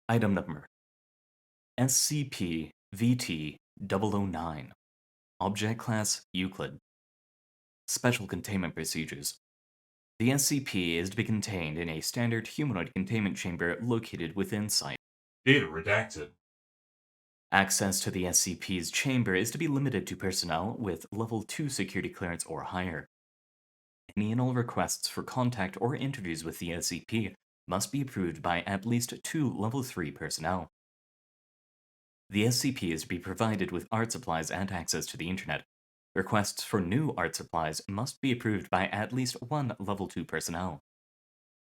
Item number SCP-VT-009. Object Class Euclid. Special Containment Procedures. The SCP is to be contained in a standard humanoid containment chamber located within site. Data redacted. Access to the SCP's chamber is to be limited to personnel with Level 2 security clearance or higher. Any and all requests for contact or interviews with the SCP must be approved by at least 2 Level 3 personnel. The SCP is to be provided with art supplies and access to the internet. Requests for new art supplies must be approved by at least 1 Level 2 personnel.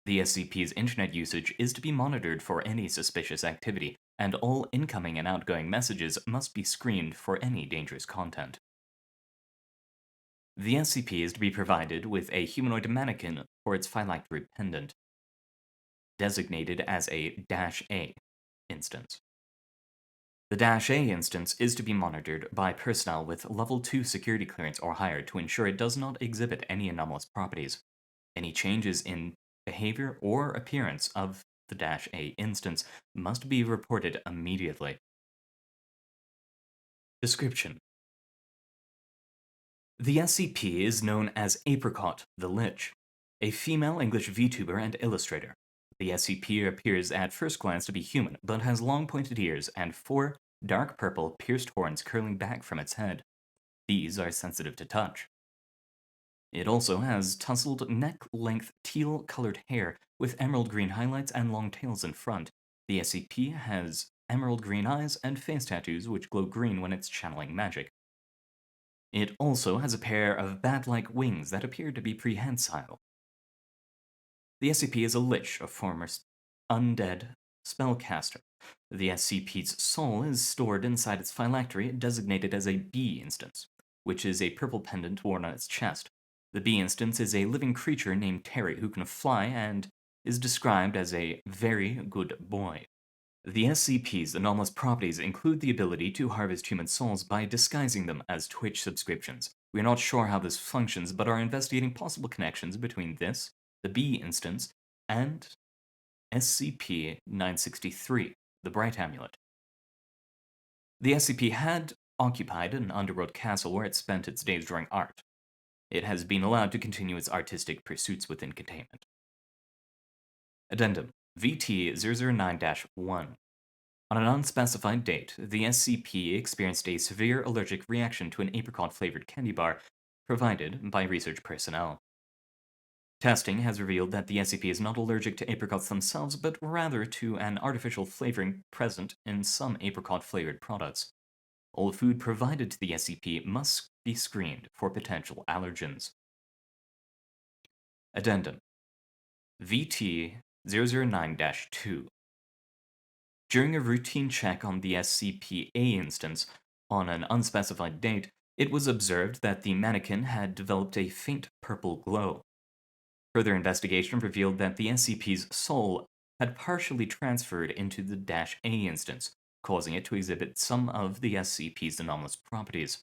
The SCP's internet usage is to be monitored for any suspicious activity, and all incoming and outgoing messages must be screened for any dangerous content. The SCP is to be provided with a humanoid mannequin for its phylactery pendant, designated as a -A instance. The -A instance is to be monitored by personnel with Level 2 security clearance or higher to ensure it does not exhibit any anomalous properties. Any changes in behavior or appearance of the -A instance must be reported immediately. Description: The SCP is known as Apricot the Lich, a female English VTuber and illustrator. The SCP appears at first glance to be human, but has long pointed ears and 4 dark purple pierced horns curling back from its head. These are sensitive to touch. It also has tousled neck-length teal-colored hair with emerald green highlights and long tails in front. The SCP has emerald green eyes and face tattoos which glow green when it's channeling magic. It also has a pair of bat-like wings that appear to be prehensile. The SCP is a lich, a former undead spellcaster. The SCP's soul is stored inside its phylactery, designated as a B instance, which is a purple pendant worn on its chest. The B instance is a living creature named Terry who can fly and is described as a very good boy. The SCP's anomalous properties include the ability to harvest human souls by disguising them as Twitch subscriptions. We are not sure how this functions, but are investigating possible connections between this, the B instance, and SCP-963, the Bright Amulet. The SCP had occupied an underworld castle where it spent its days drawing art. It has been allowed to continue its artistic pursuits within containment. Addendum: VT-009-1. On an unspecified date, the SCP experienced a severe allergic reaction to an apricot-flavored candy bar provided by research personnel. Testing has revealed that the SCP is not allergic to apricots themselves, but rather to an artificial flavoring present in some apricot-flavored products. All food provided to the SCP must be screened for potential allergens. Addendum: VT-009-2. During a routine check on the SCP-A instance on an unspecified date, it was observed that the mannequin had developed a faint purple glow. Further investigation revealed that the SCP's soul had partially transferred into the -A instance, causing it to exhibit some of the SCP's anomalous properties.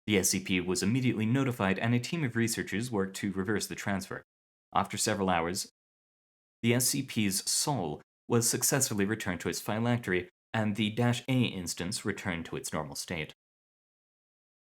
The SCP was immediately notified and a team of researchers worked to reverse the transfer. After several hours, the SCP's soul was successfully returned to its phylactery, and the -A instance returned to its normal state.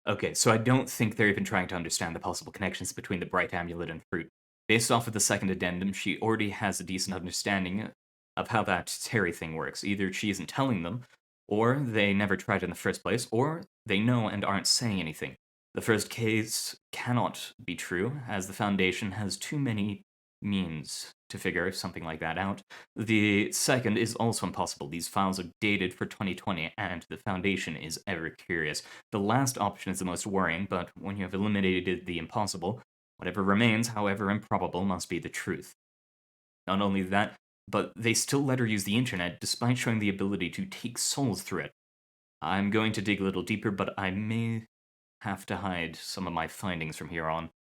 Okay, so I don't think they're even trying to understand the possible connections between the Bright Amulet and Froot. Based off of the second addendum, she already has a decent understanding of how that Terry thing works. Either she isn't telling them, or they never tried in the first place, or they know and aren't saying anything. The first case cannot be true, as the Foundation has too many means to figure something like that out. The second is also impossible. These files are dated for 2020, and the Foundation is ever curious. The last option is the most worrying, but when you have eliminated the impossible, whatever remains, however improbable, must be the truth. Not only that, but they still let her use the internet despite showing the ability to take souls through it. I'm going to dig a little deeper, but I may have to hide some of my findings from here on.